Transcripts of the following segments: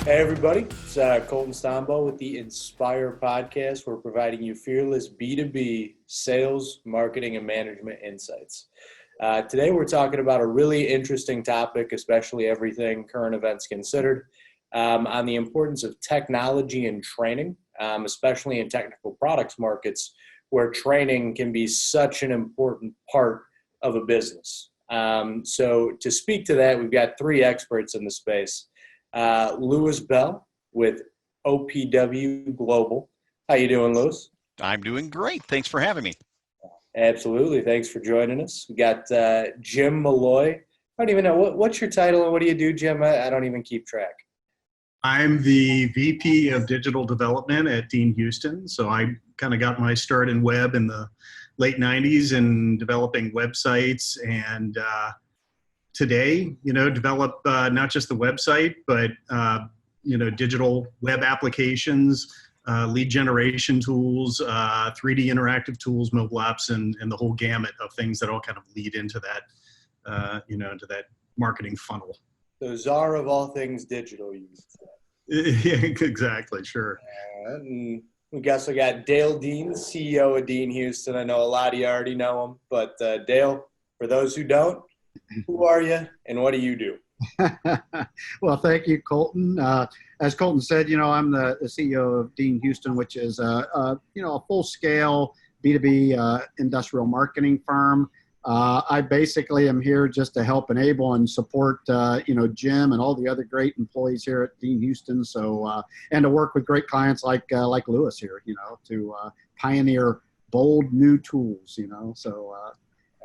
Hey everybody, it's Colton Stombo with the Inspire podcast. We're providing you fearless B2B sales, marketing, and management insights. Today we're talking about a really interesting topic, especially everything current events considered, on the importance of technology and training, especially in technical products markets where training can be such an important part of a business. So to speak to that, we've got three experts in the space. Lewis Bell with OPW Global. How you doing, Lewis? I'm doing great. Thanks for having me. Absolutely. Thanks for joining us. We got Jim Malloy. I don't even know. What's your title and what do you do, Jim? I don't even keep track. I'm the VP of Digital Development at Dean Houston. So I kind of got my start in web in the late 90s and developing websites and today, develop not just the website, but, digital web applications, lead generation tools, 3D interactive tools, mobile apps, and the whole gamut of things that all kind of lead into that, into that marketing funnel. The czar of all things digital, you would say. Yeah, exactly. Sure. And we guess I got Dale Dean, CEO of Dean Houston. I know a lot of you already know him, but Dale, for those who don't, who are you and what do you do? Well, thank you, Colton. As Colton said, I'm the CEO of Dean Houston, which is a full-scale B2B industrial marketing firm. I basically am here just to help enable and support, Jim and all the other great employees here at Dean Houston. So, and to work with great clients like Lewis here, to pioneer bold new tools, So,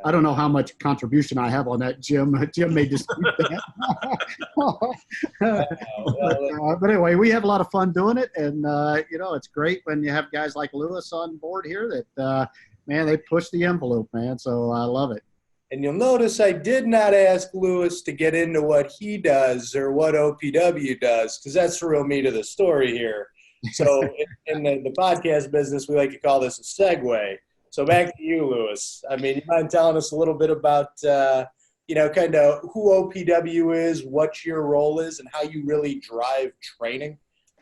I don't know how much contribution I have on that, Jim. Jim may dispute that. But anyway, we have a lot of fun doing it. And, it's great when you have guys like Lewis on board here that, man, they push the envelope, man. So I love it. And you'll notice I did not ask Lewis to get into what he does or what OPW does, because that's the real meat of the story here. So in the podcast business, we like to call this a segue. So back to you, Lewis. I mean, you mind telling us a little bit about, kind of who OPW is, what your role is, and how you really drive training,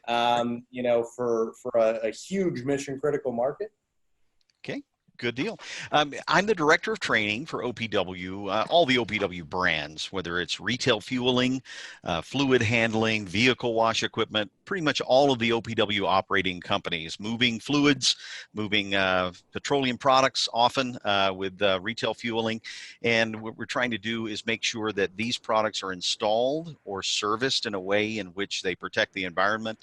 for a huge mission-critical market? Okay. Good deal. I'm the director of training for OPW, all the OPW brands, whether it's retail fueling, fluid handling, vehicle wash equipment, pretty much all of the OPW operating companies, moving fluids, moving petroleum products often with retail fueling. And what we're trying to do is make sure that these products are installed or serviced in a way in which they protect the environment,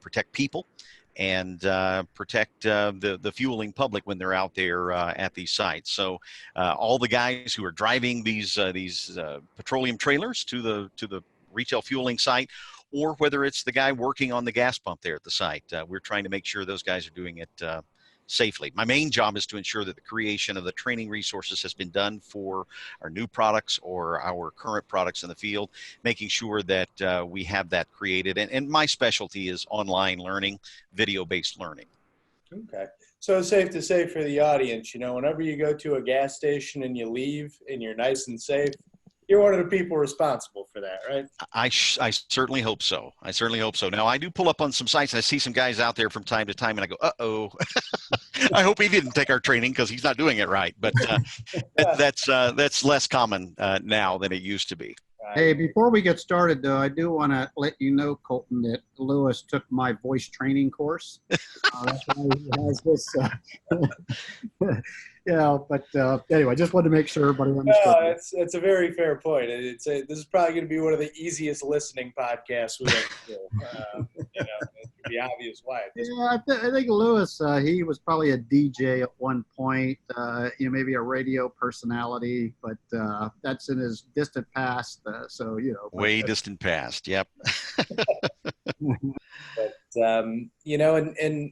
protect people, and protect the fueling public when they're out there at these sites. So all the guys who are driving these petroleum trailers to the retail fueling site, or whether it's the guy working on the gas pump there at the site, we're trying to make sure those guys are doing it safely. My main job is to ensure that the creation of the training resources has been done for our new products or our current products in the field, making sure that we have that created. And my specialty is online learning, video-based learning. Okay. So it's safe to say for the audience, whenever you go to a gas station and you leave and you're nice and safe, you're one of the people responsible for that, right? I certainly hope so. I certainly hope so. Now, I do pull up on some sites and I see some guys out there from time to time and I go, uh-oh. I hope he didn't take our training because he's not doing it right. But that's less common now than it used to be. Hey, before we get started, though, I do want to let you know, Colton, that Lewis took my voice training course. That's why he has this. But anyway, just wanted to make sure everybody understood. No, it's a very fair point. This is probably going to be one of the easiest listening podcasts we've ever done. It could be obvious why. I think Lewis, he was probably a DJ at one point, maybe a radio personality, but that's in his distant past. Way distant past. Yep. But and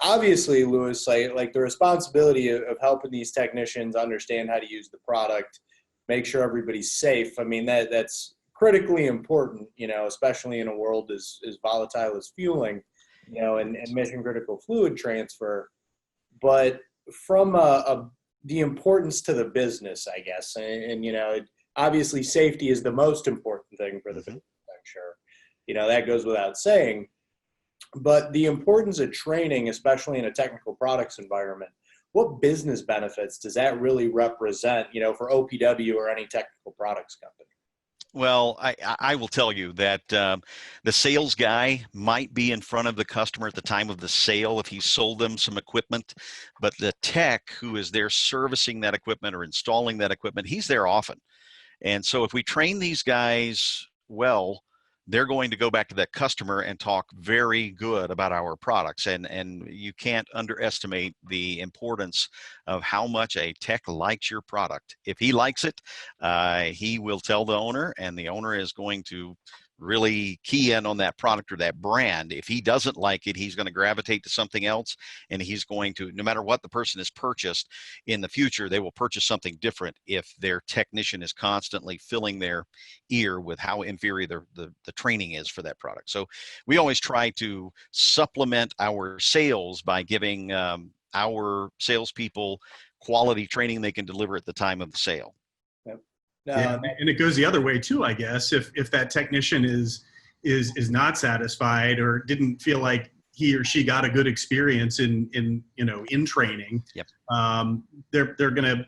obviously, Lewis, like the responsibility of helping these technicians understand how to use the product, make sure everybody's safe. I mean, that's critically important, especially in a world as volatile as fueling, and mission critical fluid transfer. But from the importance to the business, I guess, and obviously safety is the most important thing for the business, I'm sure. That goes without saying. But the importance of training, especially in a technical products environment, what business benefits does that really represent, for OPW or any technical products company? Well, I will tell you that the sales guy might be in front of the customer at the time of the sale if he sold them some equipment, but the tech who is there servicing that equipment or installing that equipment, he's there often. And so if we train these guys well, they're going to go back to that customer and talk very good about our products. And you can't underestimate the importance of how much a tech likes your product. If he likes it, he will tell the owner, and the owner is going to really key in on that product or that brand. If he doesn't like it, he's going to gravitate to something else, and he's going to, no matter what the person has purchased in the future, they will purchase something different if their technician is constantly filling their ear with how inferior the training is for that product. So we always try to supplement our sales by giving our salespeople quality training they can deliver at the time of the sale. Yep. Yeah, and it goes the other way too, I guess. If that technician is not satisfied or didn't feel like he or she got a good experience in training, yep. They're gonna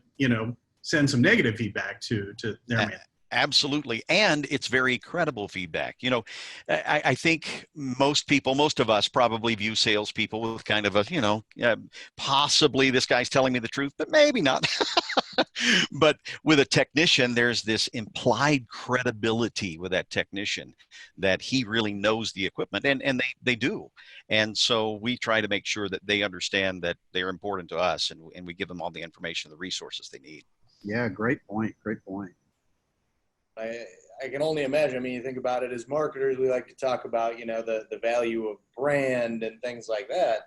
send some negative feedback to their man. Absolutely. And it's very credible feedback. I think most of us probably view salespeople with kind of a, possibly this guy's telling me the truth, but maybe not. But with a technician, there's this implied credibility with that technician that he really knows the equipment, and they do. And so we try to make sure that they understand that they're important to us, and we give them all the information, the resources they need. Yeah, great point. Great point. I can only imagine. I mean, you think about it as marketers, we like to talk about, the value of brand and things like that.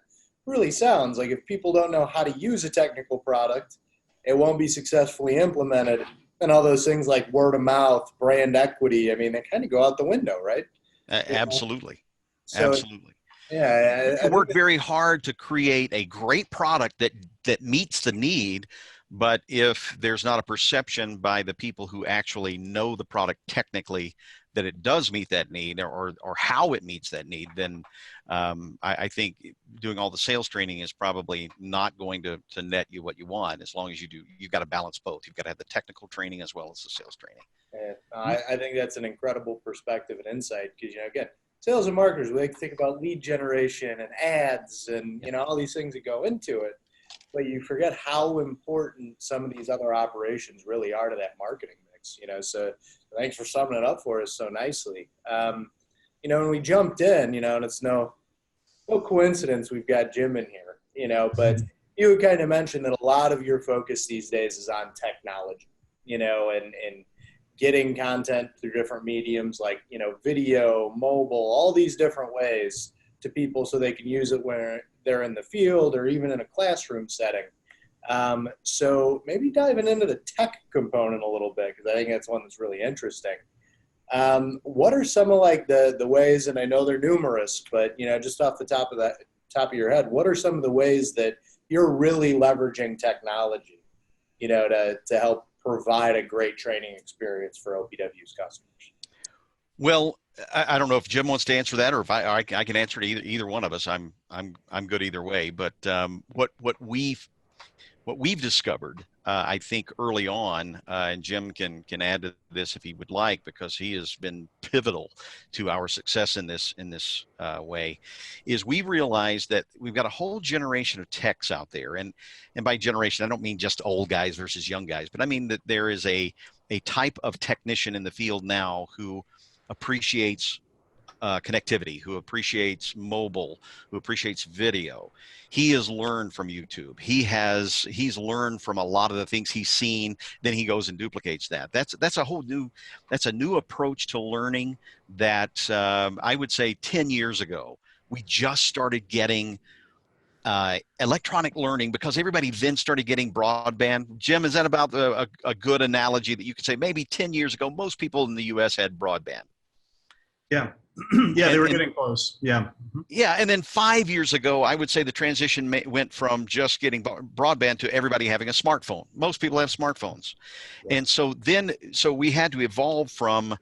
Really sounds like if people don't know how to use a technical product, it won't be successfully implemented. And all those things like word of mouth, brand equity, I mean, they kind of go out the window, right? Absolutely. So, absolutely. Yeah. I work very hard to create a great product that meets the need. But if there's not a perception by the people who actually know the product technically that it does meet that need or how it meets that need, then I think doing all the sales training is probably not going to net you what you want. As long as you've got to balance both. You've got to have the technical training as well as the sales training. I think that's an incredible perspective and insight because, again, sales and marketers, we like to think about lead generation and ads and, all these things that go into it. But you forget how important some of these other operations really are to that marketing mix, so thanks for summing it up for us so nicely. When we jumped in, and it's no coincidence we've got Jim in here, but you kind of mentioned that a lot of your focus these days is on technology, and getting content through different mediums like, video, mobile, all these different ways to people so they can use it when they're in the field or even in a classroom setting. So maybe diving into the tech component a little bit, because I think that's one that's really interesting. What are some of the ways, and I know they're numerous, but just off the top of your head, what are some of the ways that you're really leveraging technology, to help provide a great training experience for OPW's customers? Well, I don't know if Jim wants to answer that, or if I can answer to either one of us. I'm good either way. But what we've discovered, I think early on, and Jim can add to this if he would like, because he has been pivotal to our success in this way, is we realized that we've got a whole generation of techs out there, and by generation I don't mean just old guys versus young guys, but I mean that there is a type of technician in the field now who appreciates connectivity, who appreciates mobile, who appreciates video. He has learned from YouTube. He's learned from a lot of the things he's seen. Then he goes and duplicates that. That's a new approach to learning that I would say 10 years ago we just started getting electronic learning, because everybody then started getting broadband. Jim, is that about a good analogy that you could say maybe 10 years ago most people in the U.S. had broadband? Yeah. Yeah, they were getting close. Yeah. Yeah. And then 5 years ago, I would say the transition went from just getting broadband to everybody having a smartphone. Most people have smartphones. Yeah. And so we had to evolve from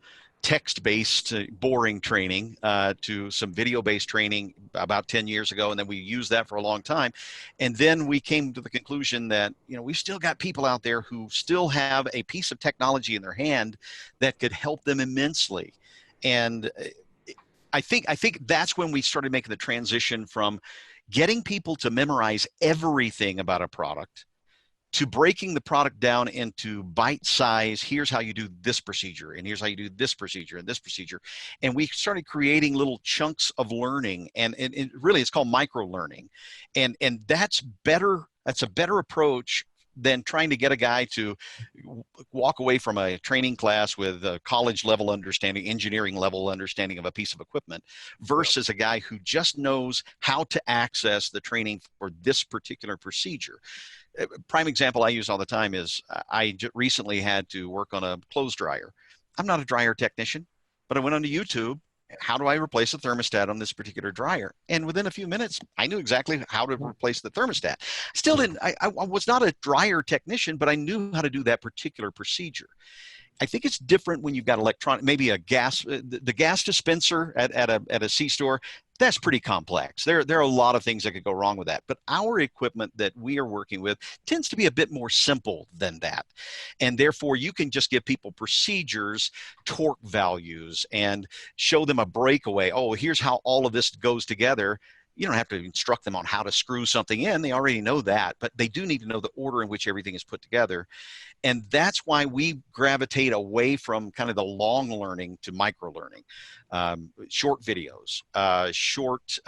text-based boring training to some video-based training about 10 years ago, and then we used that for a long time. And then we came to the conclusion that, we've still got people out there who still have a piece of technology in their hand that could help them immensely. And I think that's when we started making the transition from getting people to memorize everything about a product to breaking the product down into bite size. Here's how you do this procedure, and here's how you do this procedure and this procedure. And we started creating little chunks of learning, and really it's called micro learning. And that's better. That's a better approach than trying to get a guy to walk away from a training class with a college level understanding, engineering level understanding of a piece of equipment, versus a guy who just knows how to access the training for this particular procedure. Prime example I use all the time is I recently had to work on a clothes dryer. I'm not a dryer technician, but I went onto YouTube. How do I replace a thermostat on this particular dryer? And within a few minutes, I knew exactly how to replace the thermostat. Still didn't, I was not a dryer technician, but I knew how to do that particular procedure. I think it's different when you've got electronic, maybe a gas, the gas dispenser at a C-store. That's pretty complex. There are a lot of things that could go wrong with that. But our equipment that we are working with tends to be a bit more simple than that. And therefore, you can just give people procedures, torque values, and show them a breakaway. Oh, here's how all of this goes together. You don't have to instruct them on how to screw something in. They already know that. But they do need to know the order in which everything is put together. And that's why we gravitate away from kind of the long learning to micro learning. Short videos, short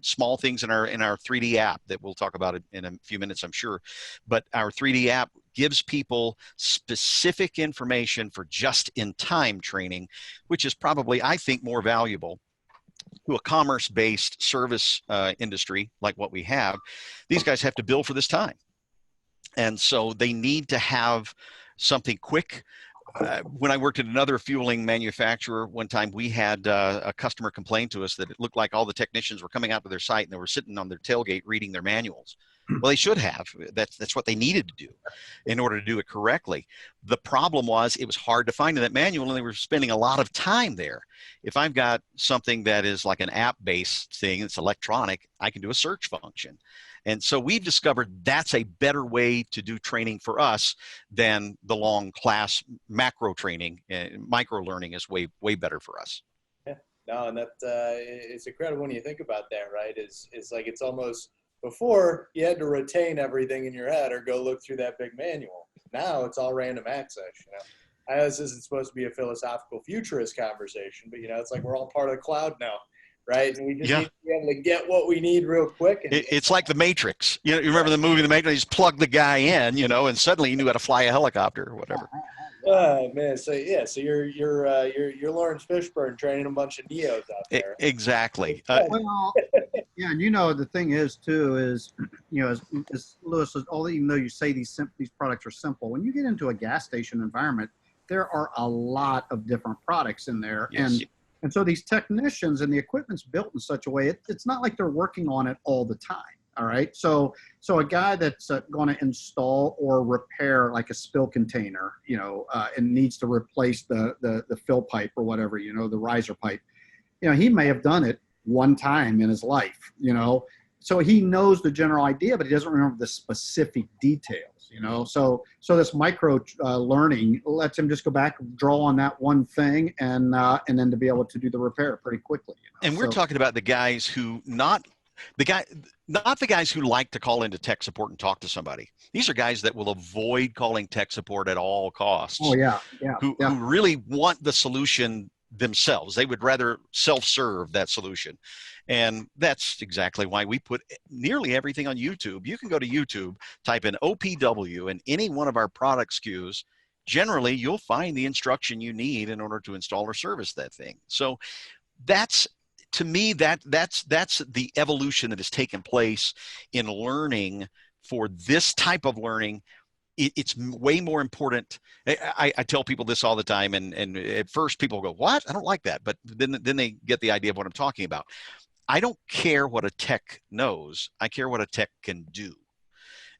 small things in our 3D app that we'll talk about in a few minutes, I'm sure. But our 3D app gives people specific information for just-in-time training, which is probably, I think, more valuable to a commerce-based service industry like what we have. These guys have to bill for this time. And so they need to have something quick. When I worked at another fueling manufacturer, one time we had a customer complain to us that it looked like all the technicians were coming out to their site and they were sitting on their tailgate reading their manuals. Well, they should have. That's what they needed to do in order to do it correctly. The problem was it was hard to find in that manual, and they were spending a lot of time there. If I've got something that is like an app-based thing, it's electronic, I can do a search function. And so we've discovered that's a better way to do training for us than the long class macro training. Micro learning is way better for us. Yeah, no, and that it's incredible when you think about that, right? It's like it's almost before you had to retain everything in your head or go look through that big manual. Now it's all random access. I know this isn't supposed to be a philosophical futurist conversation, but it's like we're all part of the cloud now. Right, and we just need to be able to get what we need real quick. And it's like the Matrix. You remember the movie The Matrix? You just plug the guy in, and suddenly you knew how to fly a helicopter or whatever. Oh man, so you're Lawrence Fishburne training a bunch of Neos out there. Exactly. Well, yeah, and the thing is too is, as Lewis says, even though you say these products are simple, when you get into a gas station environment, there are a lot of different products in there, yes. And so these technicians and the equipment's built in such a way, it's not like they're working on it all the time. All right. So a guy that's going to install or repair like a spill container, and needs to replace the fill pipe or whatever, the riser pipe, he may have done it one time in his life, so he knows the general idea, but he doesn't remember the specific details. So this micro learning lets him just go back, draw on that one thing, and then to be able to do the repair pretty quickly. And we're talking about the guys who not the guys who like to call into tech support and talk to somebody. These are guys that will avoid calling tech support at all costs. Oh yeah. Who really want the solution themselves. They would rather self-serve that solution. And that's exactly why we put nearly everything on YouTube. You can go to YouTube, type in OPW and any one of our product SKUs. Generally, you'll find the instruction you need in order to install or service that thing. So that's, to me, that's the evolution that has taken place in learning. For this type of learning, it's way more important. I tell people this all the time, and at first people go, "What? I don't like that," but then they get the idea of what I'm talking about. I don't care what a tech knows. I care what a tech can do.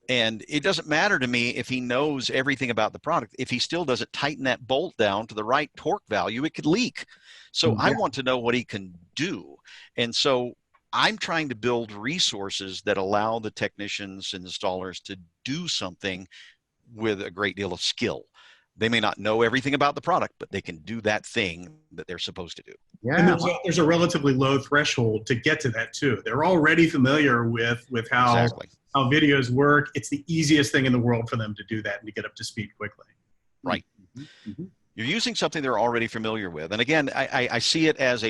And it doesn't matter to me if he knows everything about the product. If he still doesn't tighten that bolt down to the right torque value, it could leak. So I want to know what he can do. And so I'm trying to build resources that allow the technicians and installers to do something with a great deal of skill. They may not know everything about the product, but they can do that thing that they're supposed to do. Yeah. And there's a relatively low threshold to get to that too. They're already familiar with how Exactly. how videos work. It's the easiest thing in the world for them to do that and to get up to speed quickly. Right. You're using something they're already familiar with. And again, I see it as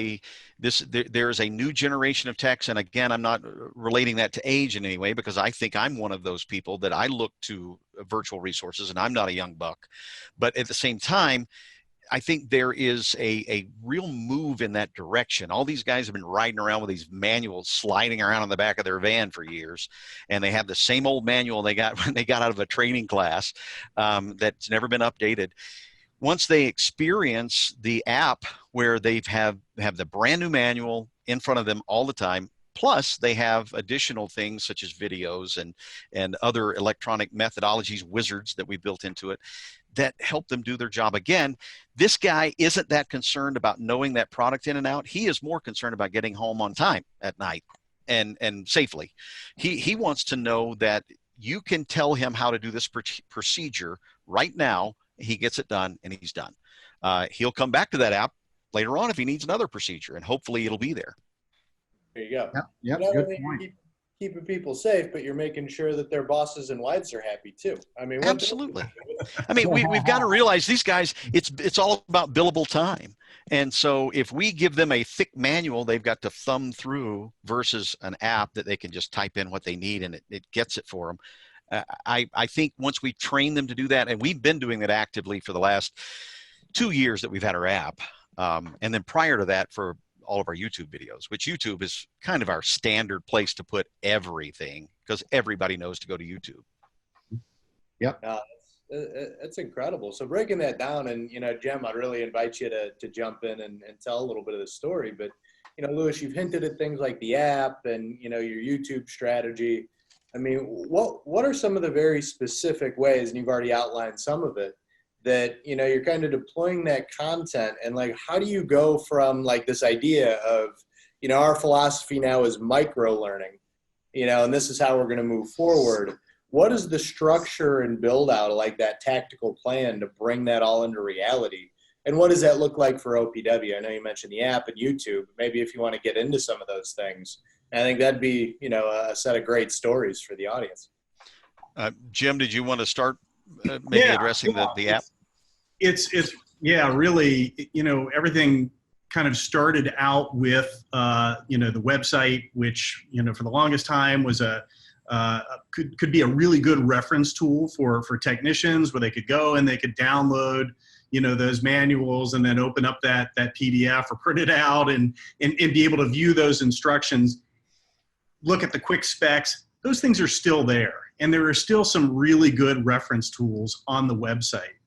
there's a new generation of techs. And again, I'm not relating that to age in any way, because I think I'm one of those people that I look to virtual resources, and I'm not a young buck. But at the same time, I think there is a real move in that direction. All these guys have been riding around with these manuals sliding around on the back of their van for years, and they have the same old manual they got when they got out of a training class that's never been updated. Once they experience the app where they have the brand new manual in front of them all the time, plus they have additional things such as videos and other electronic methodologies, wizards that we built into it, that help them do their job. Again, this guy isn't that concerned about knowing that product in and out. He is more concerned about getting home on time at night and safely. He wants to know that you can tell him how to do this procedure right now. He gets it done, and he's done. He'll come back to that app later on if he needs another procedure, and hopefully it'll be there. There you go. Yep, Not good only point. keeping people safe, but you're making sure that their bosses and wives are happy too. I mean, Absolutely. I mean, we've got to realize these guys, it's all about billable time. And so if we give them a thick manual they've got to thumb through versus an app that they can just type in what they need and it gets it for them, I think once we train them to do that, and we've been doing that actively for the last 2 years that we've had our app, and then prior to that for all of our YouTube videos, which YouTube is kind of our standard place to put everything because everybody knows to go to YouTube. Yep. That's incredible. So breaking that down, and Jem, I'd really invite you to jump in and tell a little bit of the story. But Louis, you've hinted at things like the app and your YouTube strategy. I mean, what are some of the very specific ways, and you've already outlined some of it, that you're kind of deploying that content, and like how do you go from like this idea of our philosophy now is micro learning, and this is how we're going to move forward. What is the structure and build out of like that tactical plan to bring that all into reality? And what does that look like for OPW? I know you mentioned the app and YouTube. Maybe if you want to get into some of those things, I think that'd be, a set of great stories for the audience. Jim, did you want to start maybe addressing the app? It's really, everything kind of started out with, the website, which, for the longest time was could be a really good reference tool for technicians, where they could go and they could download, those manuals and then open up that PDF or print it out and be able to view those instructions, look at the quick specs. Those things are still there. And there are still some really good reference tools on the website,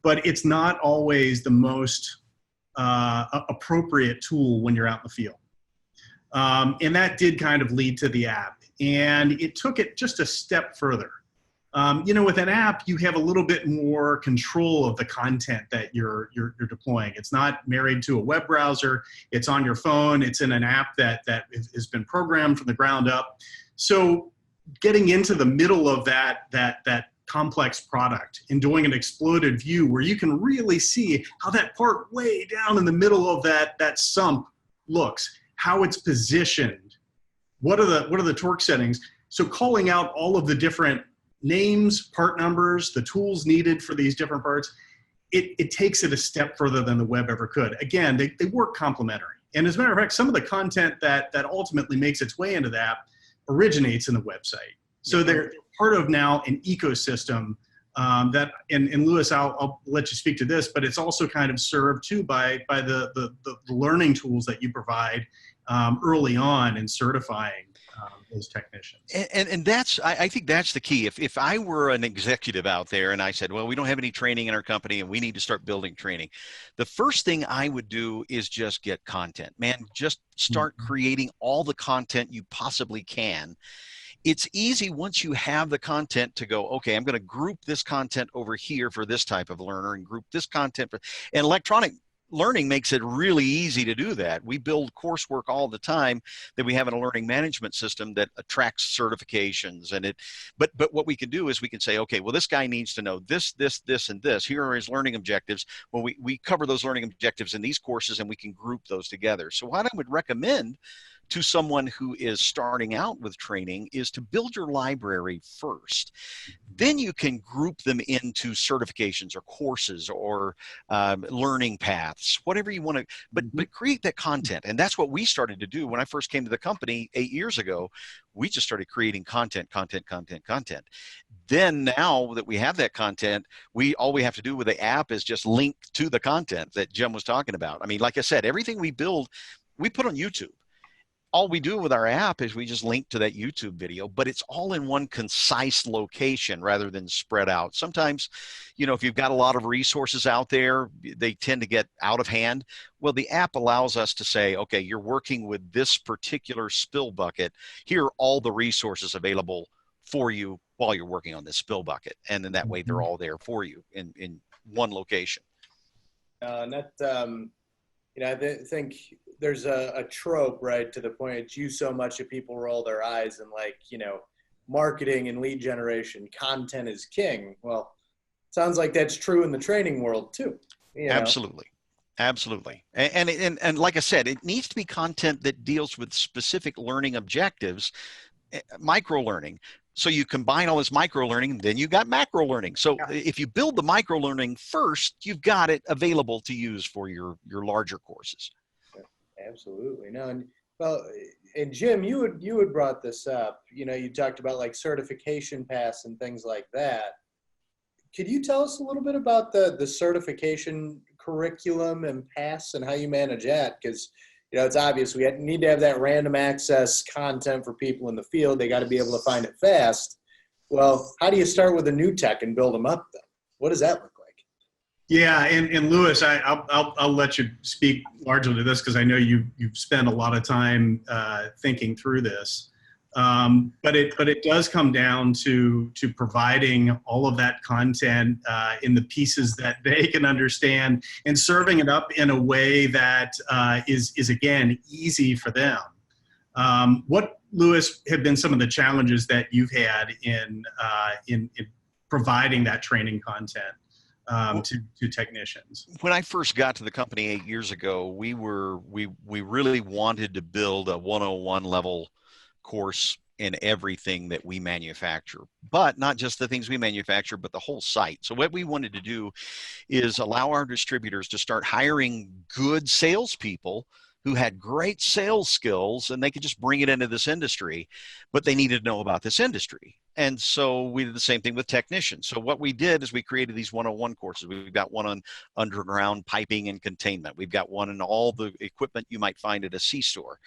but it's not always the most appropriate tool when you're out in the field. And that did kind of lead to the app. And it took it just a step further. With an app, you have a little bit more control of the content that you're deploying. It's not married to a web browser. It's on your phone. It's in an app that has been programmed from the ground up. So getting into the middle of that complex product and doing an exploded view where you can really see how that part way down in the middle of that sump looks, how it's positioned, what are the torque settings. So calling out all of the different names, part numbers, the tools needed for these different parts, it takes it a step further than the web ever could. Again, they work complementary. And as a matter of fact, some of the content that ultimately makes its way into the app originates in the website. So they're part of now an ecosystem that, and Louis, I'll let you speak to this, but it's also kind of served too by the learning tools that you provide early on in certifying those technicians. And that's, I think that's the key. If I were an executive out there and I said, well, we don't have any training in our company and we need to start building training, the first thing I would do is just get content, man. Just start creating all the content you possibly can. it's easy once you have the content to go, okay, I'm going to group this content over here for this type of learner and group this content for, and electronic learning makes it really easy to do that. We build coursework all the time that we have in a learning management system that attracts certifications, and but what we can do is we can say, okay, well, this guy needs to know this, and this. Here are his learning objectives. Well, we cover those learning objectives in these courses, and we can group those together. So what I would recommend to someone who is starting out with training is to build your library first. Then you can group them into certifications or courses or learning paths, whatever you want to, but create that content. And that's what we started to do when I first came to the company 8 years ago. We just started creating content. Then now that we have that content, all we have to do with the app is just link to the content that Jim was talking about. I mean, like I said, everything we build, we put on YouTube. All we do with our app is we just link to that YouTube video, but it's all in one concise location rather than spread out. Sometimes, if you've got a lot of resources out there, they tend to get out of hand. Well, the app allows us to say, okay, you're working with this particular spill bucket. Here are all the resources available for you while you're working on this spill bucket. And then that way they're all there for you in one location. And that, I think there's a trope, right, to the point it's used so much that people roll their eyes and marketing and lead generation, content is king. Well, sounds like that's true in the training world too. Absolutely. And like I said, it needs to be content that deals with specific learning objectives, micro learning. So you combine all this micro learning, then you got macro learning. So if you build the micro learning first, you've got it available to use for your larger courses. Absolutely. No, and Jim, you had brought this up. You talked about like certification paths and things like that. Could you tell us a little bit about the certification curriculum and paths and how you manage that? Because it's obvious we need to have that random access content for people in the field. They got to be able to find it fast. Well, how do you start with a new tech and build them up then? What does that look like? Yeah, and Lewis, I'll let you speak largely to this because I know you've spent a lot of time thinking through this. But it does come down to providing all of that content in the pieces that they can understand and serving it up in a way that is again easy for them. What, Lewis, have been some of the challenges that you've had in providing that training content to technicians? When I first got to the company 8 years ago, we really wanted to build a 101 level course in everything that we manufacture, but not just the things we manufacture, but the whole site. So what we wanted to do is allow our distributors to start hiring good salespeople who had great sales skills, and they could just bring it into this industry, but they needed to know about this industry. And so we did the same thing with technicians. So what we did is we created these 101 courses. We've got one on underground piping and containment. We've got one on all the equipment you might find at a C-store.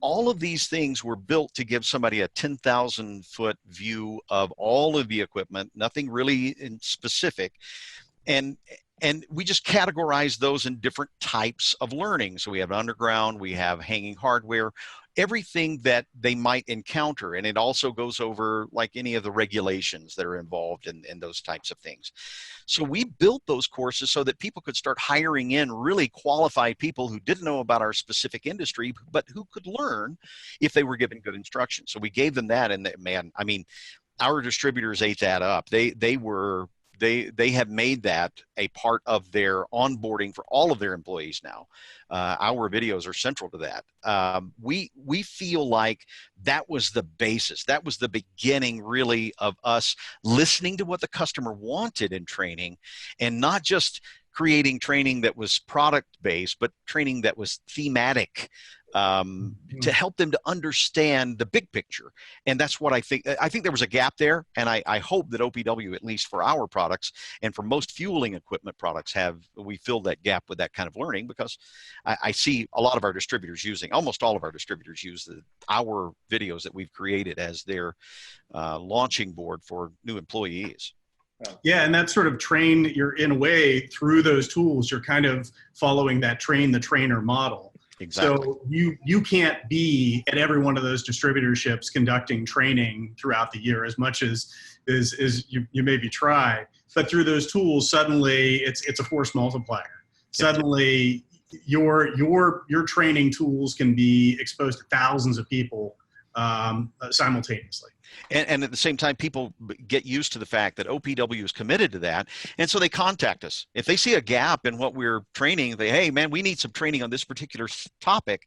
All of these things were built to give somebody a 10,000 foot view of all of the equipment, nothing really in specific. And we just categorize those in different types of learning. So we have underground, we have hanging hardware, everything that they might encounter. And it also goes over like any of the regulations that are involved in those types of things. So we built those courses so that people could start hiring in really qualified people who didn't know about our specific industry, but who could learn if they were given good instruction. So we gave them that, and man, I mean, our distributors ate that up. They have made that a part of their onboarding for all of their employees now. Our videos are central to that. We feel like that was the basis. That was the beginning, really, of us listening to what the customer wanted in training, and not just creating training that was product-based, but training that was thematic, to help them to understand the big picture. And that's what I think there was a gap there. And I hope that OPW, at least for our products and for most fueling equipment products, we filled that gap with that kind of learning, because I see a lot of our distributors almost all of our distributors use our videos that we've created as their launching board for new employees. Yeah, and that sort of you're in a way through those tools, you're kind of following that train the trainer model. Exactly. So you can't be at every one of those distributorships conducting training throughout the year as much as you maybe try. But through those tools, suddenly it's a force multiplier. Suddenly your training tools can be exposed to thousands of people simultaneously. And at the same time, people get used to the fact that OPW is committed to that. And so they contact us. If they see a gap in what we're training, hey, man, we need some training on this particular topic.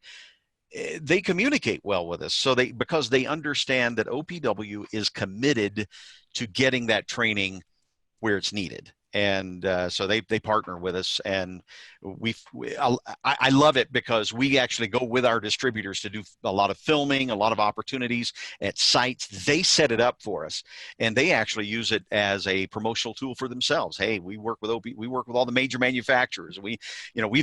They communicate well with us. So because they understand that OPW is committed to getting that training where it's needed. And so they partner with us, and I love it because we actually go with our distributors to do a lot of filming, a lot of opportunities at sites. They set it up for us, and they actually use it as a promotional tool for themselves. Hey, we work with all the major manufacturers. We've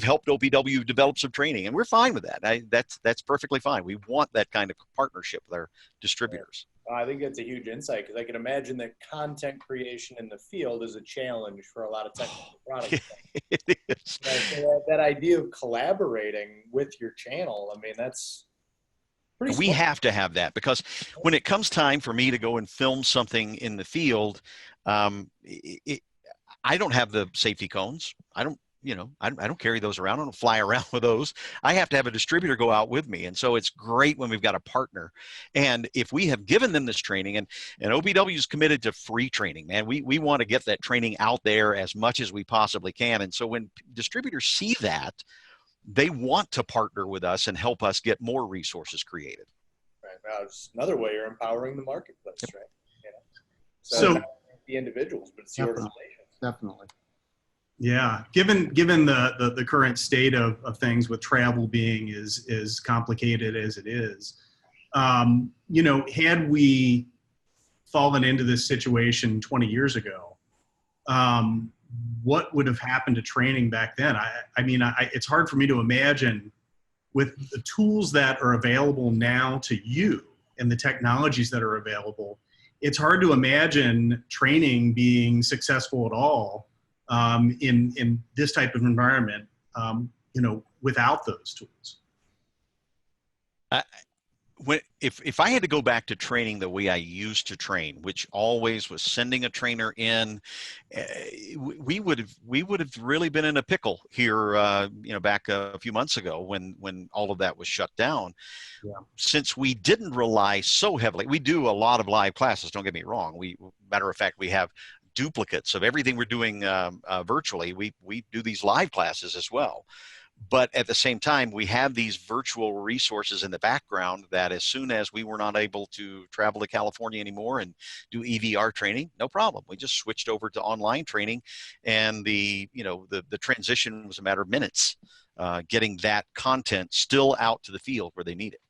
helped OPW develop some training, and we're fine with that. That's perfectly fine. We want that kind of partnership with our distributors. I think that's a huge insight, because I can imagine that content creation in the field is a challenge for a lot of technical products. It is. So that idea of collaborating with your channel, I mean, that's pretty smart. We have to have that, because when it comes time for me to go and film something in the field, I don't have the safety cones. I don't carry those around. I don't fly around with those. I have to have a distributor go out with me. And so it's great when we've got a partner. And if we have given them this training, and OPW is committed to free training, man, we want to get that training out there as much as we possibly can. And so when distributors see that, they want to partner with us and help us get more resources created. Right. Now, it's another way you're empowering the marketplace, Yep. right? So it's not the individuals, but it's the organizations. Definitely. yeah, given the current state of things, with travel being as complicated as it is, had we fallen into this situation 20 years ago, what would have happened to training back then? It's hard for me to imagine, with the tools that are available now to you and the technologies that are available. It's hard to imagine training being successful at all in this type of environment, without those tools. If I had to go back to training the way I used to train, which always was sending a trainer in, we would have really been in a pickle here, back a few months ago when all of that was shut down. Yeah. Since we didn't rely so heavily, we do a lot of live classes. Don't get me wrong. Matter of fact, we have duplicates of everything we're doing virtually. We do these live classes as well. But at the same time, we have these virtual resources in the background that as soon as we were not able to travel to California anymore and do EVR training, no problem. We just switched over to online training, and the transition was a matter of minutes, getting that content still out to the field where they need it.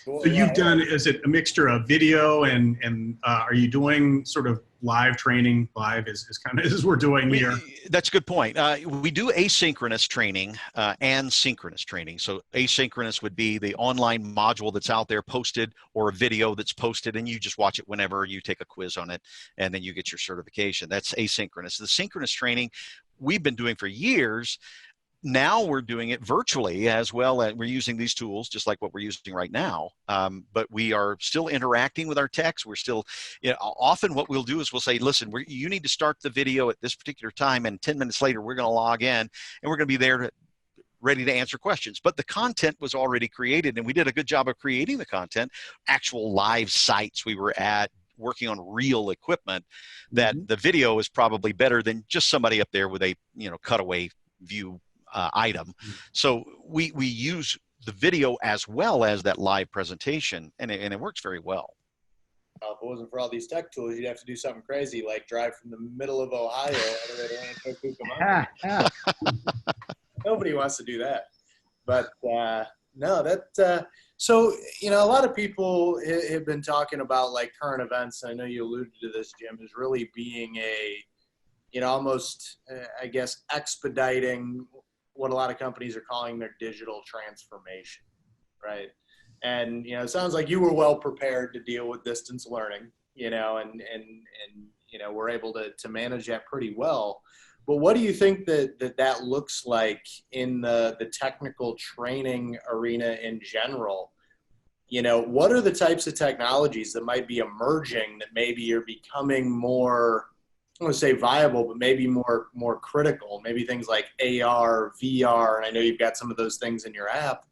So you've done, is it a mixture of video and are you doing sort of live training? Live is kind of as we're doing here. That's a good point. We do asynchronous training and synchronous training. So asynchronous would be the online module that's out there posted, or a video that's posted, and you just watch it whenever you take a quiz on it, and then you get your certification. That's asynchronous. The synchronous training we've been doing for years. Now we're doing it virtually as well. We're using these tools just like what we're using right now, but we are still interacting with our techs. We're still, often what we'll do is we'll say, listen, you need to start the video at this particular time, and 10 minutes later, we're going to log in, and we're going to be there ready to answer questions. But the content was already created, and we did a good job of creating the content, actual live sites we were at, working on real equipment, that the video is probably better than just somebody up there with a, cutaway view item. So we use the video as well as that live presentation, and it works very well. If it wasn't for all these tech tools, you'd have to do something crazy like drive from the middle of Ohio all the way to Rancho Cucamonga. Nobody wants to do that. But so a lot of people have been talking about like current events. I know you alluded to this, Jim, is really being almost I guess expediting what a lot of companies are calling their digital transformation, right? And, it sounds like you were well prepared to deal with distance learning, and we're able to manage that pretty well. But what do you think that looks like in the technical training arena in general? You know, what are the types of technologies that might be emerging that maybe are becoming more, I don't want to say viable, but maybe more critical? Maybe things like AR, VR, and I know you've got some of those things in your app.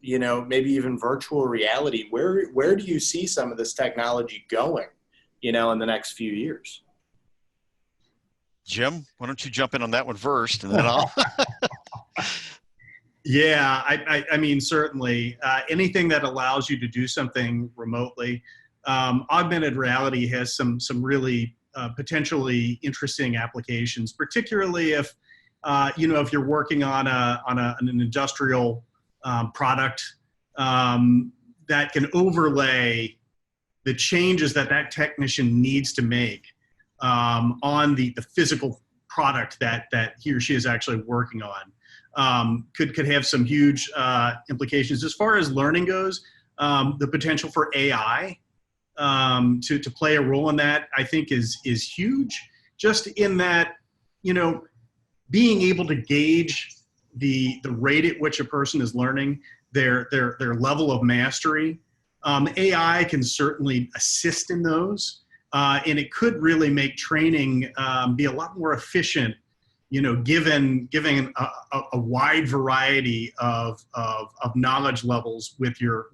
You know, maybe even virtual reality. Where do you see some of this technology going, you know, in the next few years? Jim, why don't you jump in on that one first, and then I'll. Yeah, I mean, certainly anything that allows you to do something remotely. Augmented reality has some really potentially interesting applications, particularly if you know, if you're working on an industrial product that can overlay the changes that technician needs to make on the physical product that he or she is actually working on. Could have some huge implications. As far as learning goes, the potential for AI to play a role in that, I think is huge, just in that, you know, being able to gauge the rate at which a person is learning, their level of mastery. AI can certainly assist in those, and it could really make training be a lot more efficient, you know, given a wide variety of knowledge levels with your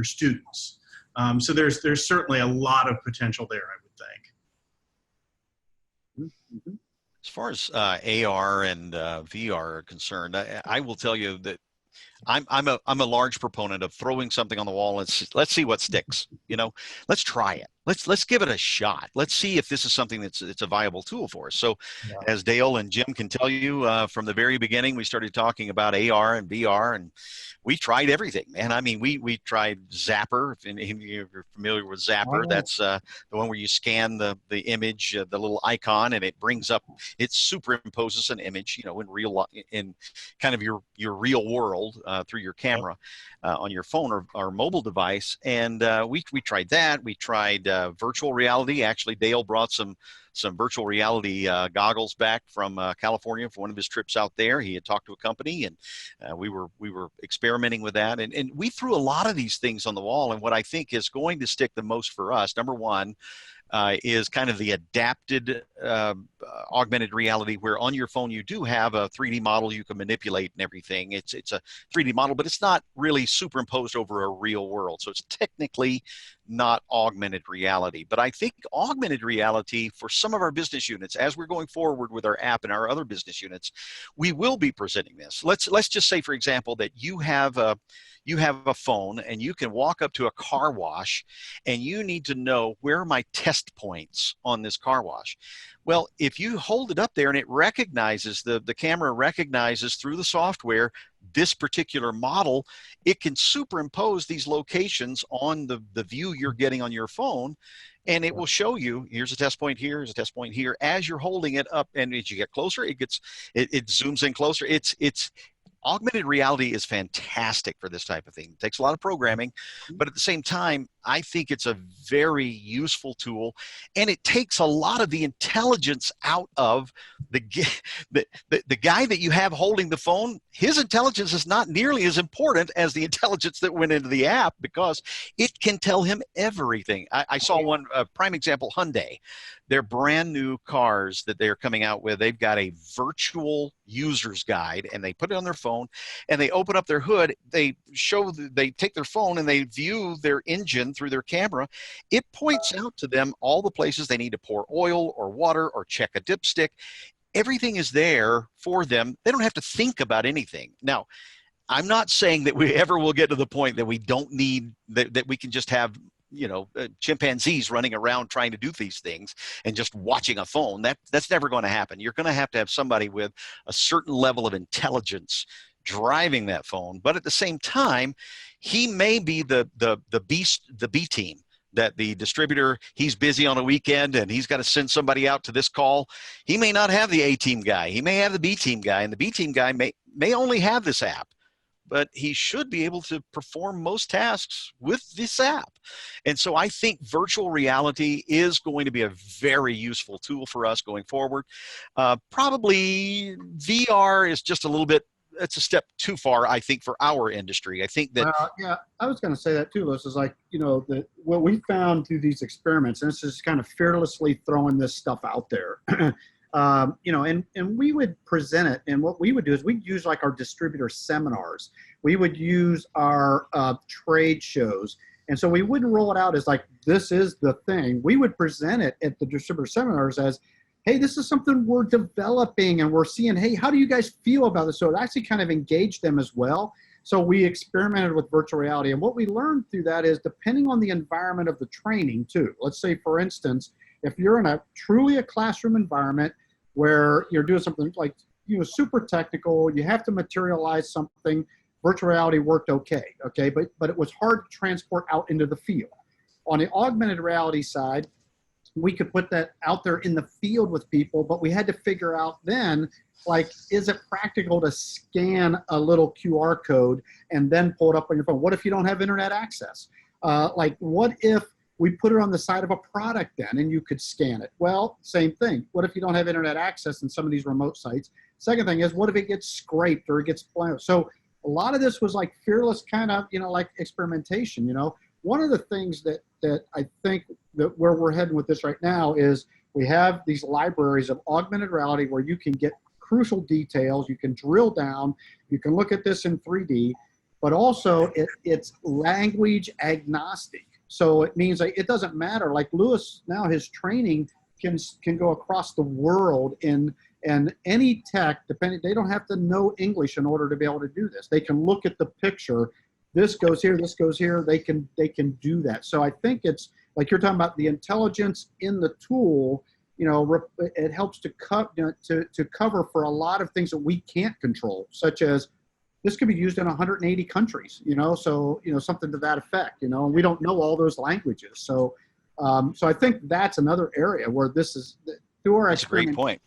students. So there's certainly a lot of potential there, I would think. Mm-hmm. As far as AR and VR are concerned, I will tell you that I'm a large proponent of throwing something on the wall and let's see what sticks. You know, let's try it. Let's give it a shot. Let's see if this is something it's a viable tool for us. So, Yeah. as Dale and Jim can tell you, from the very beginning, we started talking about AR and VR, and we tried everything, man. I mean, we tried Zapper. If you're familiar with Zapper, that's the one where you scan the image, the little icon, and it brings up, it superimposes an image, you know, in kind of your real world through your camera on your phone or mobile device. And we tried that. We tried virtual reality. Actually, Dale brought some virtual reality goggles back from California for one of his trips out there. He had talked to a company, and we were experimenting with that. And we threw a lot of these things on the wall. And what I think is going to stick the most for us, number one, is kind of the adapted augmented reality, where on your phone you do have a 3D model you can manipulate and everything. It's a 3D model, but it's not really superimposed over a real world. So it's technically not augmented reality. But I think augmented reality for some of our business units, as we're going forward with our app and our other business units, we will be presenting this. Let's just say, for example, that you have a phone and you can walk up to a car wash and you need to know, where are my test points on this car wash? Well, if you hold it up there and it recognizes, the camera recognizes through the software this particular model, it can superimpose these locations on the view you're getting on your phone, and it will show you, here's a test point here, here's a test point here, as you're holding it up. And as you get closer, it zooms in closer. It's augmented reality is fantastic for this type of thing. It takes a lot of programming, but at the same time, I think it's a very useful tool, and it takes a lot of the intelligence out of the guy that you have holding the phone. His intelligence is not nearly as important as the intelligence that went into the app, because it can tell him everything. I saw one prime example, Hyundai. Their brand new cars that they're coming out with, they've got a virtual user's guide, and they put it on their phone, and they open up their hood. They take their phone and they view their engine through their camera. It points out to them all the places they need to pour oil or water or check a dipstick. Everything is there for them. They don't have to think about anything. Now, I'm not saying that we ever will get to the point that we don't need, that we can just have, you know, chimpanzees running around trying to do these things and just watching a phone. That's never going to happen. You're going to have somebody with a certain level of intelligence driving that phone. But at the same time, he may be the B team, that the distributor, he's busy on a weekend and he's got to send somebody out to this call. He may not have the A team guy. He may have the B team guy, and the B team guy may only have this app. but he should be able to perform most tasks with this app. And so I think virtual reality is going to be a very useful tool for us going forward. Probably VR is just a little bit, it's a step too far, I think, for our industry. I think that. Yeah, I was going to say that too, Liz, is like, what we found through these experiments, and this is kind of fearlessly throwing this stuff out there, and we would present it. And what we would do is we'd use like our distributor seminars. We would use our trade shows. And so we wouldn't roll it out as like, this is the thing. We would present it at the distributor seminars as, hey, this is something we're developing and we're seeing, hey, how do you guys feel about this? So it actually kind of engaged them as well. So we experimented with virtual reality. And what we learned through that is depending on the environment of the training too. Let's say, for instance, if you're in truly a classroom environment where you're doing something like, super technical, you have to materialize something, virtual reality worked okay, but it was hard to transport out into the field. On the augmented reality side, we could put that out there in the field with people, but we had to figure out then, like, is it practical to scan a little QR code and then pull it up on your phone? What if you don't have internet access? What if we put it on the side of a product then and you could scan it? Well, same thing. What if you don't have internet access in some of these remote sites? Second thing is, what if it gets scraped or it gets blown? So a lot of this was like fearless kind of, like experimentation, One of the things that I think that where we're heading with this right now is we have these libraries of augmented reality where you can get crucial details, you can drill down, you can look at this in 3D, but also it's language agnostic. So it means like it doesn't matter. Like Lewis now, his training can go across the world and any tech, depending, they don't have to know English in order to be able to do this. They can look at the picture. This goes here, this goes here. They can do that. So I think it's like you're talking about the intelligence in the tool. It helps to cover for a lot of things that we can't control, such as this could be used in 180 countries. So something to that effect. And we don't know all those languages. So I think that's another area where this is through our That's a great point.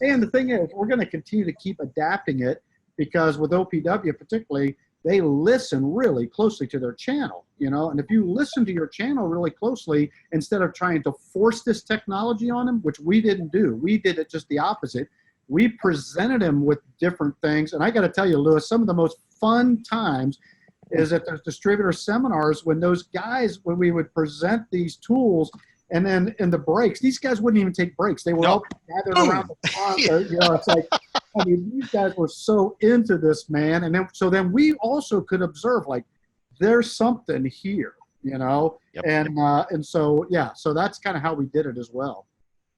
And the thing is, we're going to continue to keep adapting it because with OPW particularly, they listen really closely to their channel, and if you listen to your channel really closely, instead of trying to force this technology on them, which we didn't do, we did it just the opposite. We presented them with different things. And I got to tell you, Lewis, some of the most fun times is at those distributor seminars when when we would present these tools. And then in the breaks, these guys wouldn't even take breaks. They were all gathered around the front. It's like, these guys were so into this, man. And then we also could observe, like, there's something here, Yep. And so that's kind of how we did it as well.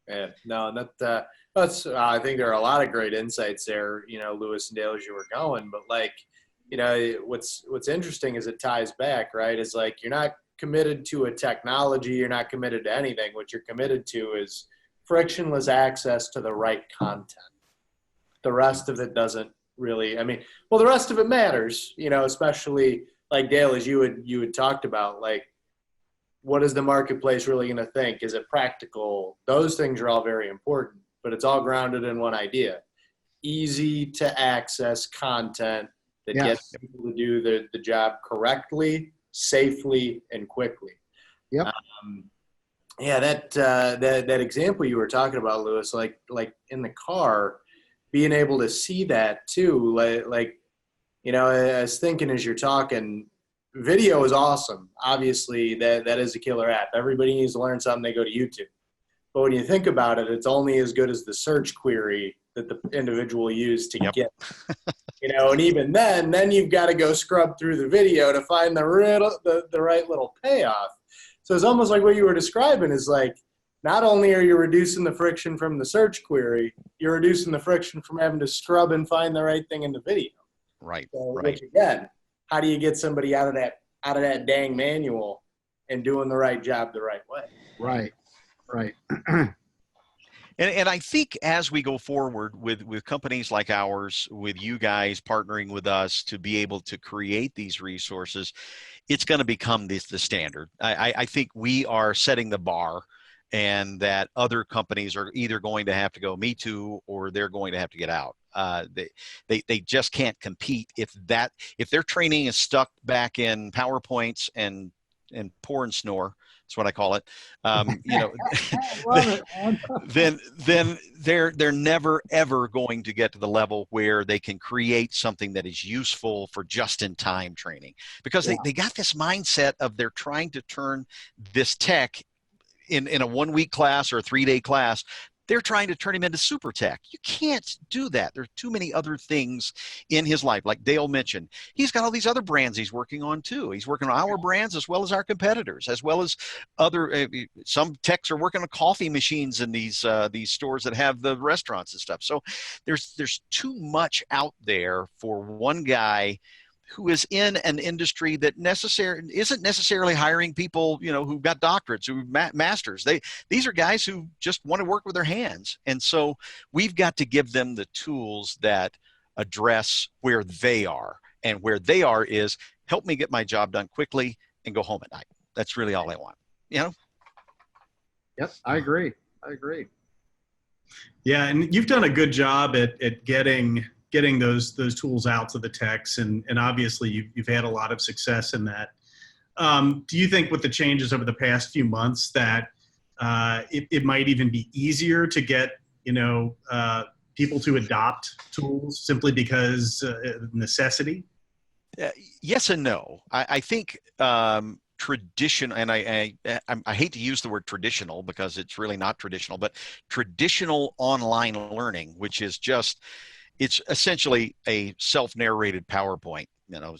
Yeah, no, that's I think there are a lot of great insights there, Lewis and Dale, as you were going. But what's interesting is it ties back, right? Is like you're not committed to a technology, you're not committed to anything. What you're committed to is frictionless access to the right content. The rest of it doesn't really, the rest of it matters, especially like Dale, as you had talked about, like, what is the marketplace really going to think? Is it practical? Those things are all very important, but it's all grounded in one idea: easy to access content that gets people to do the job correctly, safely, and quickly. Yep. That example you were talking about, Lewis, like in the car, being able to see that too, I was thinking as you're talking, video is awesome. Obviously, that is a killer app. Everybody needs to learn something, they go to YouTube. But when you think about it, it's only as good as the search query that the individual used to get. And even then you've got to go scrub through the video to find the right little payoff. So it's almost like what you were describing is like, not only are you reducing the friction from the search query, you're reducing the friction from having to scrub and find the right thing in the video. Right. So, right. Which again, how do you get somebody out of that dang manual and doing the right job the right way? Right. And I think as we go forward with companies like ours, with you guys partnering with us to be able to create these resources, it's going to become the standard. I think we are setting the bar, and that other companies are either going to have to go me too, or they're going to have to get out. They just can't compete if their training is stuck back in PowerPoints and pour and snore. That's what I call it. Love it, man. then they're never ever going to get to the level where they can create something that is useful for just-in-time training, because they got this mindset of they're trying to turn this tech in a 1-week class or a 3-day class. They're trying to turn him into super tech. You can't do that. There are too many other things in his life. Like Dale mentioned, he's got all these other brands he's working on too. He's working on our brands as well as our competitors, as well as other. Some techs are working on coffee machines in these stores that have the restaurants and stuff. So there's too much out there for one guy who is in an industry that isn't necessarily hiring people, who've got doctorates, who've masters. These are guys who just want to work with their hands. And so we've got to give them the tools that address where they are. And where they are is help me get my job done quickly and go home at night. That's really all I want. Yep, I agree. Yeah, and you've done a good job at getting those tools out to the techs, and obviously you've had a lot of success in that. Do you think with the changes over the past few months that it might even be easier to get people to adopt tools simply because necessity? Yes and no. I think tradition, and I hate to use the word traditional because it's really not traditional, but traditional online learning, which is it's essentially a self-narrated PowerPoint,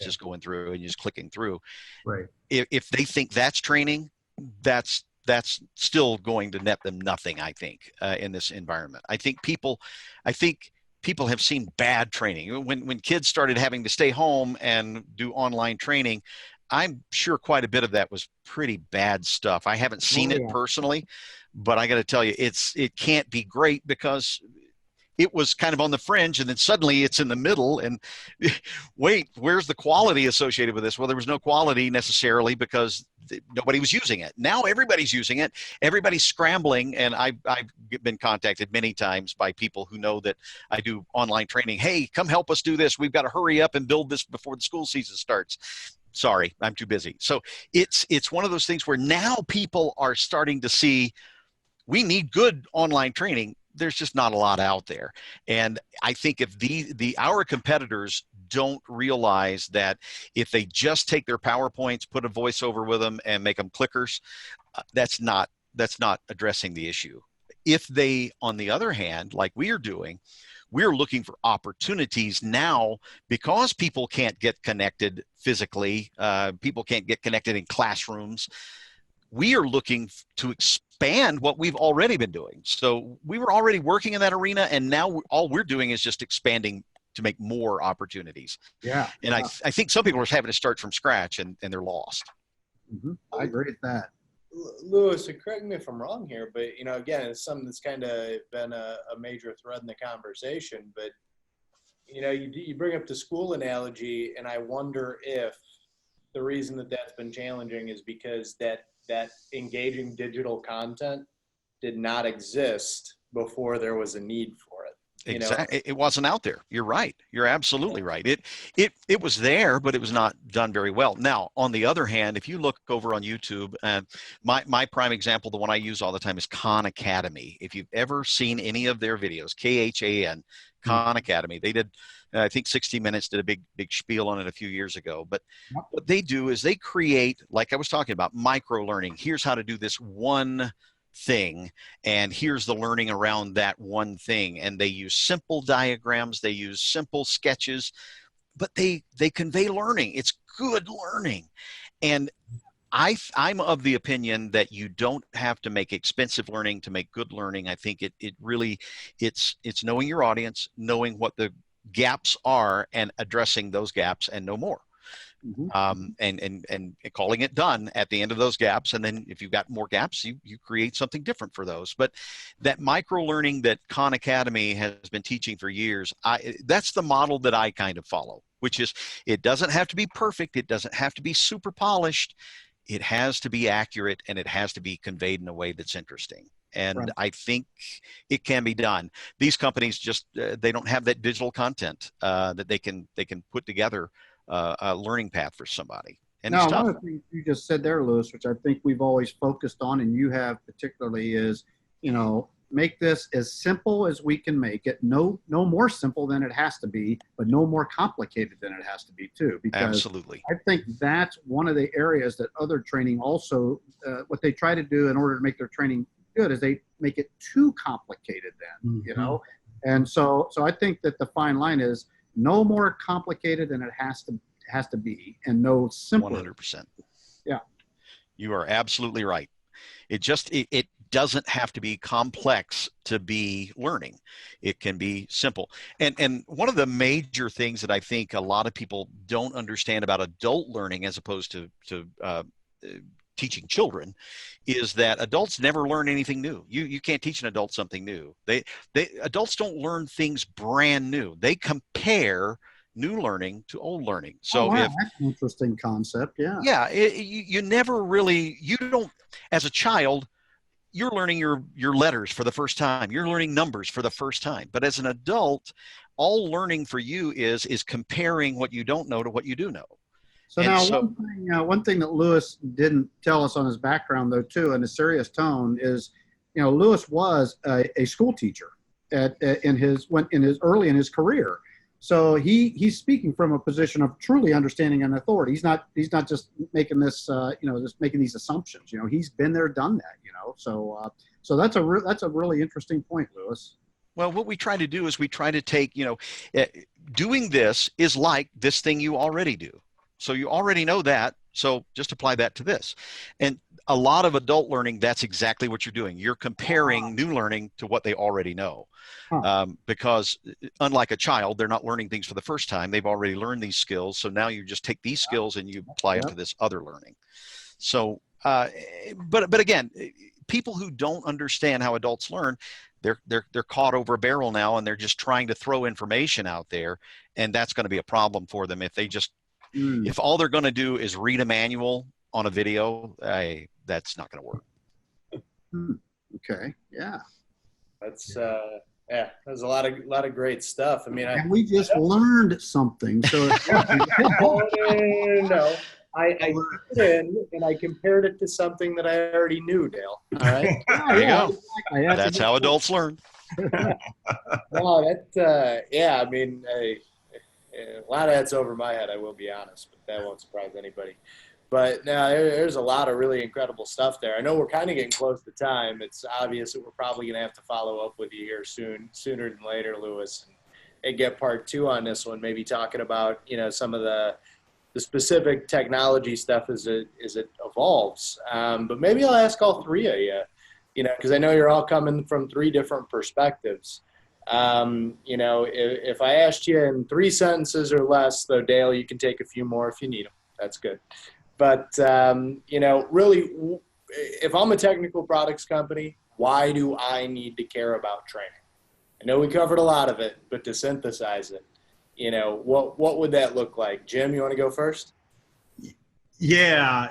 just going through and just clicking through. Right. If they think that's training, that's still going to net them nothing, I think, in this environment. I think people have seen bad training. When kids started having to stay home and do online training, I'm sure quite a bit of that was pretty bad stuff. I haven't seen it personally, but I got to tell you, it can't be great because it was kind of on the fringe, and then suddenly it's in the middle, and wait, where's the quality associated with this? Well, there was no quality necessarily because nobody was using it. Now everybody's using it. Everybody's scrambling, and I've been contacted many times by people who know that I do online training. Hey, come help us do this. We've got to hurry up and build this before the school season starts. Sorry, I'm too busy. So it's one of those things where now people are starting to see we need good online training. There's just not a lot out there. And I think if our competitors don't realize that if they just take their PowerPoints, put a voiceover with them, and make them clickers, that's not addressing the issue. If they, on the other hand, like we are doing, we're looking for opportunities now because people can't get connected physically. People can't get connected in classrooms. We are looking to expand what we've already been doing. So we were already working in that arena, and now all we're doing is just expanding to make more opportunities. Yeah. And I think some people are having to start from scratch, and they're lost. Mm-hmm. I agree with that. Lewis, correct me if I'm wrong here, but again, it's something that's kind of been a major thread in the conversation. But you bring up the school analogy, and I wonder if the reason that that's been challenging is because that engaging digital content did not exist before there was a need for it. Exactly. It wasn't out there. You're right. You're absolutely right. It was there, but it was not done very well. Now, on the other hand, if you look over on YouTube, my prime example, the one I use all the time, is Khan Academy. If you've ever seen any of their videos, KHAN, Khan Academy, they did, I think 60 Minutes did a big spiel on it a few years ago. But what they do is they create, like I was talking about, micro learning. Here's how to do this one thing, and here's the learning around that one thing. And they use simple diagrams, they use simple sketches, but they convey learning. It's good learning. And I'm of the opinion that you don't have to make expensive learning to make good learning. I think it really it's knowing your audience, knowing what the gaps are, and addressing those gaps, and no more. Mm-hmm. And calling it done at the end of those gaps. And then if you've got more gaps, you create something different for those. But that micro learning that Khan Academy has been teaching for years, that's the model that I kind of follow, which is it doesn't have to be perfect. It doesn't have to be super polished. It has to be accurate, and it has to be conveyed in a way that's interesting. And Right. I think it can be done. These companies just they don't have that digital content that they can put together a learning path for somebody. And it's Now, one tough. of the things you just said there, Lewis, which I think we've always focused on, and you have particularly, is, make this as simple as we can make it. No more simple than it has to be, but no more complicated than it has to be too. Because Absolutely. I think that's one of the areas that other training also, what they try to do in order to make their training good is they make it too complicated then, And so I think that the fine line is no more complicated than it has to be, and no simpler. 100%. Yeah. You are absolutely right. It doesn't have to be complex to be learning. It can be simple. And one of the major things that I think a lot of people don't understand about adult learning as opposed to teaching children is that adults never learn anything new. You can't teach an adult something new. Adults don't learn things brand new. They compare new learning to old learning. So that's an interesting concept. Yeah. you never really, you don't, as a child, you're learning your letters for the first time. You're learning numbers for the first time. But as an adult, all learning for you is comparing what you don't know to what you do know. So one thing that Lewis didn't tell us on his background, though, too, in a serious tone, is, Lewis was a school teacher in his early in his career. So he's speaking from a position of truly understanding and authority. He's not just making this, just making these assumptions. He's been there, done that. So that's a really interesting point, Lewis. Well, what we try to do is we try to take, doing this is like this thing you already do. So you already know that. So just apply that to this. And a lot of adult learning, that's exactly what you're doing. You're comparing new learning to what they already know. Because unlike a child, they're not learning things for the first time. They've already learned these skills. So now you just take these skills and you apply them to this other learning. So, but again, people who don't understand how adults learn, they're caught over a barrel now, and they're just trying to throw information out there. And that's going to be a problem for them if they just, if all they're going to do is read a manual on a video, that's not going to work. Okay. Yeah. That's there's a lot of great stuff. I mean, we just learned something. So no, I put in and I compared it to something that I already knew, Dale. All right. There you go. Exactly. That's how adults learn. Well, I mean, a lot of that's over my head, I will be honest, but that won't surprise anybody. But no, there's a lot of really incredible stuff there. I know we're kind of getting close to time. It's obvious that we're probably going to have to follow up with you here sooner than later, Lewis, and get part 2 on this one, maybe talking about, some of the specific technology stuff as it evolves. But maybe I'll ask all 3 of you, because I know you're all coming from 3 different perspectives. If I asked you in 3 sentences or less, though, Dale, you can take a few more if you need them. That's good. But, really, if I'm a technical products company, why do I need to care about training? I know we covered a lot of it, but to synthesize it, what would that look like? Jim, you want to go first? Yeah,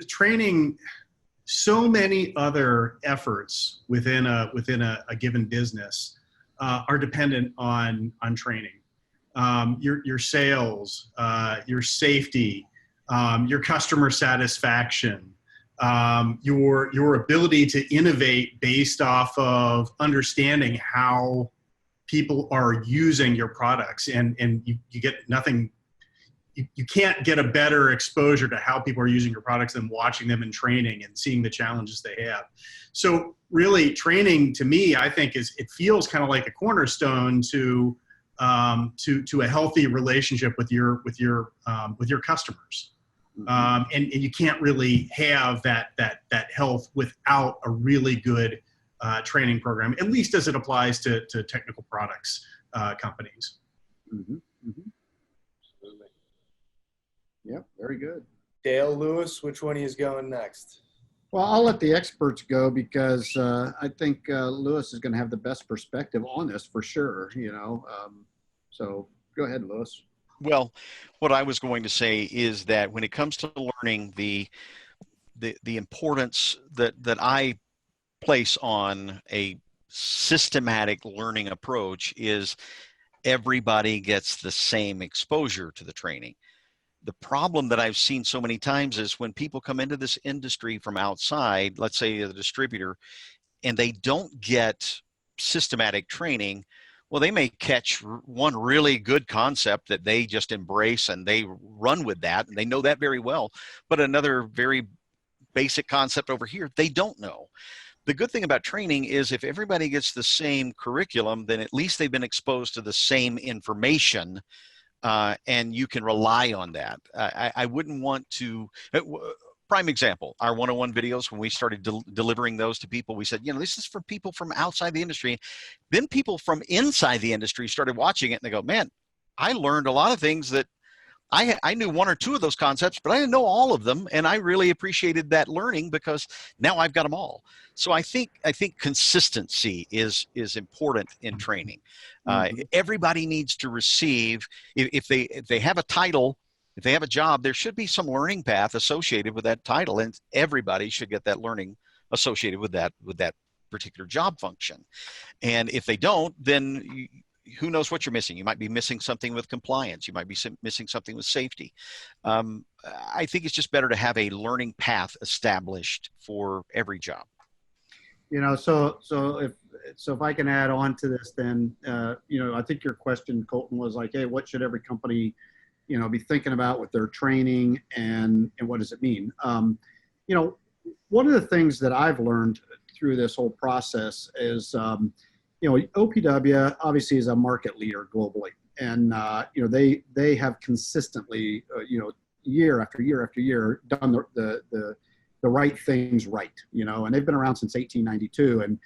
training, so many other efforts within a given business are dependent on training. Your sales, your safety, your customer satisfaction, your ability to innovate based off of understanding how people are using your products, and you get nothing. You can't get a better exposure to how people are using your products than watching them in training and seeing the challenges they have. So really, training to me, I think, it feels kind of like a cornerstone to a healthy relationship with your customers. And you can't really have that health without a really good training program, at least as it applies to technical products companies. Mm-hmm. Mm-hmm. Absolutely. Yep, very good. Dale, Lewis, which one is going next? Well, I'll let the experts go because I think Lewis is going to have the best perspective on this for sure. So go ahead, Lewis. Well, what I was going to say is that when it comes to learning, the importance that I place on a systematic learning approach is everybody gets the same exposure to the training. The problem that I've seen so many times is when people come into this industry from outside, let's say the distributor, and they don't get systematic training, well, they may catch one really good concept that they just embrace and they run with that, and they know that very well, but another very basic concept over here, they don't know. The good thing about training is if everybody gets the same curriculum, then at least they've been exposed to the same information, and you can rely on that. I wouldn't want to, prime example, our one-on-one videos, when we started delivering those to people, we said, this is for people from outside the industry. Then people from inside the industry started watching it and they go, man, I learned a lot of things that I knew one or two of those concepts, but I didn't know all of them. And I really appreciated that learning because now I've got them all. So I think consistency is important in training. Everybody needs to receive, if they have a title, if they have a job, there should be some learning path associated with that title, and everybody should get that learning associated with that particular job function. And if they don't, then who knows what you're missing? You might be missing something with compliance. You might be missing something with safety. I think it's just better to have a learning path established for every job. So if I can add on to this, then I think your question, Colton, was like, hey, what should every company be thinking about with their training, and what does it mean? One of the things that I've learned through this whole process is, OPW obviously is a market leader globally, and they have consistently, year after year after year, done the right things right, and they've been around since 1892,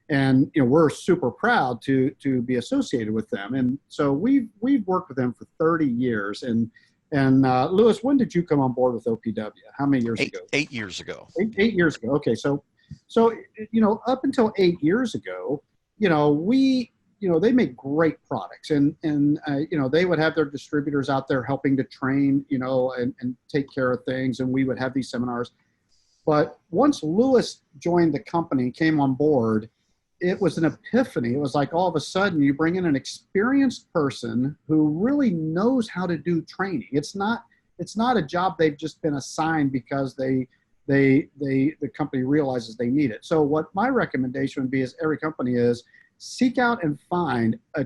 and we're super proud to be associated with them. And so we've worked with them for 30 years. And Louis, when did you come on board with OPW? How many years ago? 8 years ago. 8 years ago. Okay. So up until 8 years ago, they make great products, and they would have their distributors out there helping to train, and take care of things. And we would have these seminars. But once Louis joined the company, came on board, it was an epiphany. It was like all of a sudden you bring in an experienced person who really knows how to do training. It's not a job they've just been assigned because the company realizes they need it. So what my recommendation would be is every company is seek out and find a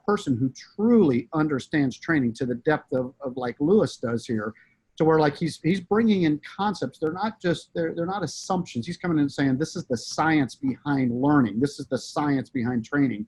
person who truly understands training to the depth of like Louis does here, to where like he's bringing in concepts. They're not assumptions. He's coming in and saying, this is the science behind learning. This is the science behind training.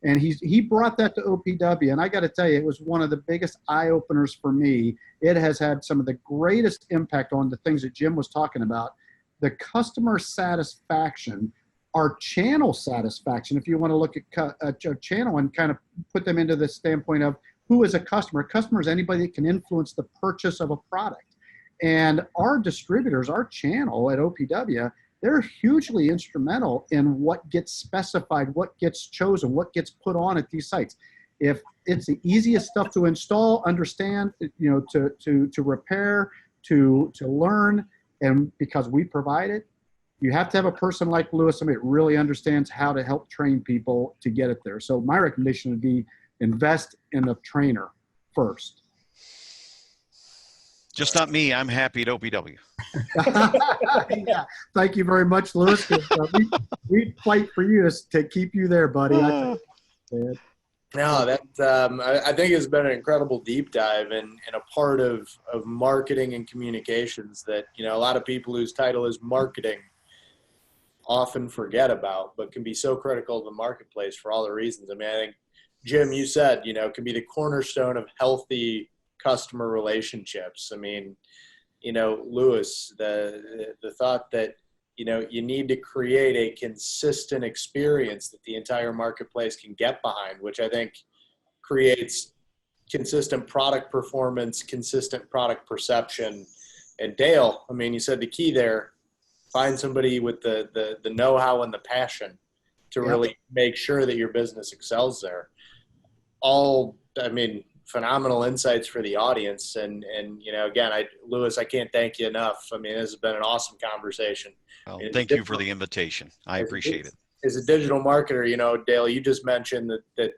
And he brought that to OPW. And I got to tell you, it was one of the biggest eye openers for me. It has had some of the greatest impact on the things that Jim was talking about. The customer satisfaction, our channel satisfaction, if you want to look at a channel and kind of put them into the standpoint of who is a customer. A customer is anybody that can influence the purchase of a product. And our distributors, our channel at OPW, they're hugely instrumental in what gets specified, what gets chosen, what gets put on at these sites. If it's the easiest stuff to install, understand, to repair, to learn, and because we provide it, you have to have a person like Louis, somebody that really understands how to help train people to get it there. So my recommendation would be invest in a trainer first. Just not me. I'm happy at OPW. Yeah. Thank you very much, Louis. We fight for you to keep you there, buddy. No, that I think it's been an incredible deep dive and a part of marketing and communications that a lot of people whose title is marketing often forget about, but can be so critical to the marketplace for all the reasons. I mean, I think Jim, you said can be the cornerstone of healthy customer relationships. I mean, Louis, the thought that you need to create a consistent experience that the entire marketplace can get behind, which I think creates consistent product performance, consistent product perception. And Dale, I mean, you said the key there, find somebody with the know-how and the passion to really make sure that your business excels there. phenomenal insights for the audience. And again, Lewis, I can't thank you enough. I mean, this has been an awesome conversation. Well, thank you for the invitation. I appreciate it. As a digital marketer, Dale, you just mentioned that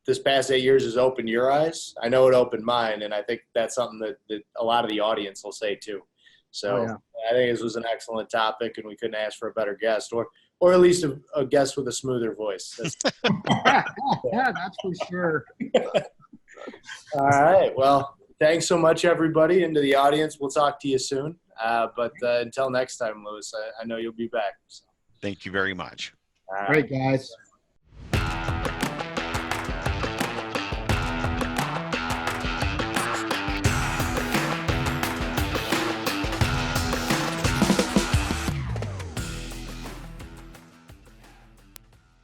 this past 8 years has opened your eyes. I know it opened mine, and I think that's something that a lot of the audience will say too. So I think this was an excellent topic, and we couldn't ask for a better guest, or at least a guest with a smoother voice. Yeah, that's for sure. All right. Well, thanks so much, everybody, and to the audience. We'll talk to you soon. But until next time, Lewis, I know you'll be back. So. Thank you very much. Great, guys.